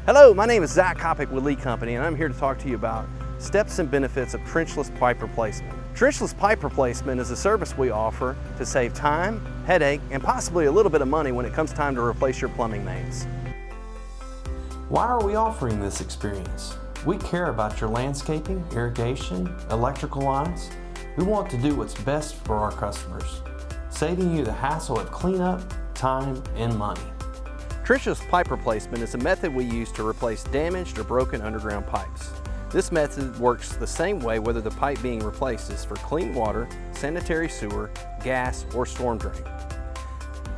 Hello, my name is Zach Kopic with Lee Company, and I'm here to talk to you about steps and benefits of trenchless pipe replacement. Trenchless pipe replacement is a service we offer to save time, headache, and possibly a little bit of money when it comes time to replace your plumbing mains. Why are we offering this experience? We care about your landscaping, irrigation, electrical lines. We want to do what's best for our customers, saving you the hassle of cleanup, time, and money. Trenchless pipe replacement is a method we use to replace damaged or broken underground pipes. This method works the same way whether the pipe being replaced is for clean water, sanitary sewer, gas, or storm drain.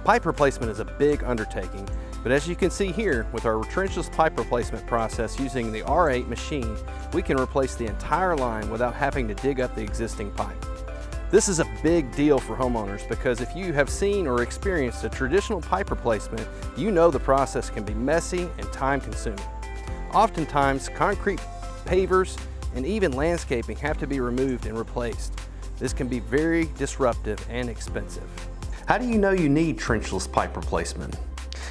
Pipe replacement is a big undertaking, but as you can see here, with our trenchless pipe replacement process using the R8 machine, we can replace the entire line without having to dig up the existing pipe. This is a big deal for homeowners because if you have seen or experienced a traditional pipe replacement, you know the process can be messy and time-consuming. Oftentimes, concrete pavers and even landscaping have to be removed and replaced. This can be very disruptive and expensive. How do you know you need trenchless pipe replacement?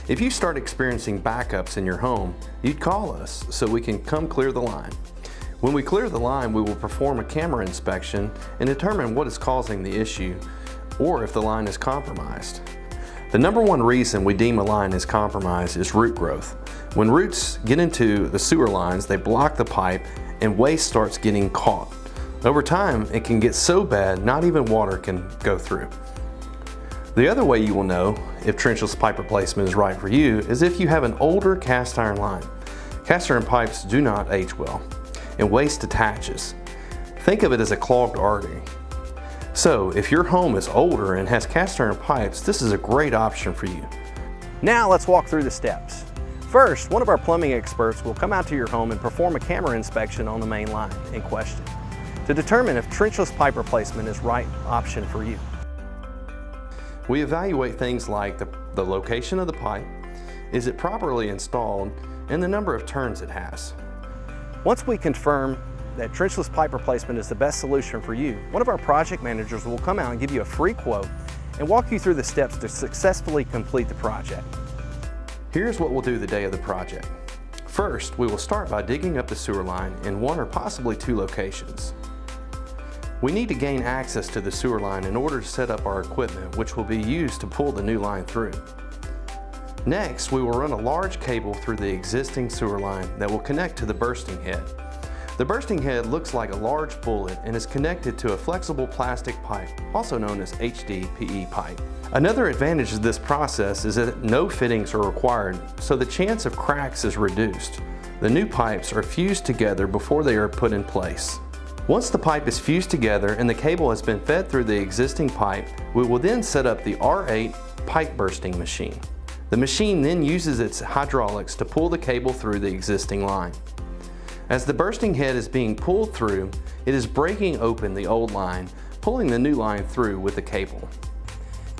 If you start experiencing backups in your home, you'd call us so we can come clear the line. When we clear the line, we will perform a camera inspection and determine what is causing the issue or if the line is compromised. The number one reason we deem a line is compromised is root growth. When roots get into the sewer lines, they block the pipe and waste starts getting caught. Over time, it can get so bad not even water can go through. The other way you will know if trenchless pipe replacement is right for you is if you have an older cast iron line. Cast iron pipes do not age well, and waste attaches. Think of it as a clogged artery. So if your home is older and has cast iron pipes, this is a great option for you. Now let's walk through the steps. First, one of our plumbing experts will come out to your home and perform a camera inspection on the main line in question to determine if trenchless pipe replacement is the right option for you. We evaluate things like the location of the pipe, is it properly installed, and the number of turns it has. Once we confirm that trenchless pipe replacement is the best solution for you, one of our project managers will come out and give you a free quote and walk you through the steps to successfully complete the project. Here's what we'll do the day of the project. First, we will start by digging up the sewer line in one or possibly two locations. We need to gain access to the sewer line in order to set up our equipment, which will be used to pull the new line through. Next, we will run a large cable through the existing sewer line that will connect to the bursting head. The bursting head looks like a large bullet and is connected to a flexible plastic pipe, also known as HDPE pipe. Another advantage of this process is that no fittings are required, so the chance of cracks is reduced. The new pipes are fused together before they are put in place. Once the pipe is fused together and the cable has been fed through the existing pipe, we will then set up the R8 pipe bursting machine. The machine then uses its hydraulics to pull the cable through the existing line. As the bursting head is being pulled through, it is breaking open the old line, pulling the new line through with the cable.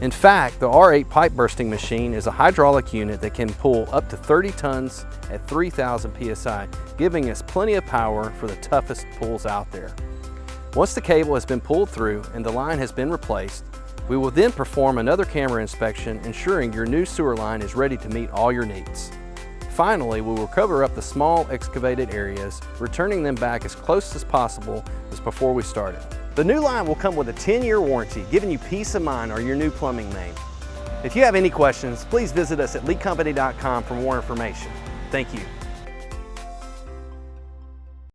In fact, the R8 pipe bursting machine is a hydraulic unit that can pull up to 30 tons at 3,000 psi, giving us plenty of power for the toughest pulls out there. Once the cable has been pulled through and the line has been replaced, we will then perform another camera inspection, ensuring your new sewer line is ready to meet all your needs. Finally, we will cover up the small excavated areas, returning them back as close as possible as before we started. The new line will come with a 10-year warranty, giving you peace of mind on your new plumbing main. If you have any questions, please visit us at leecompany.com for more information. Thank you.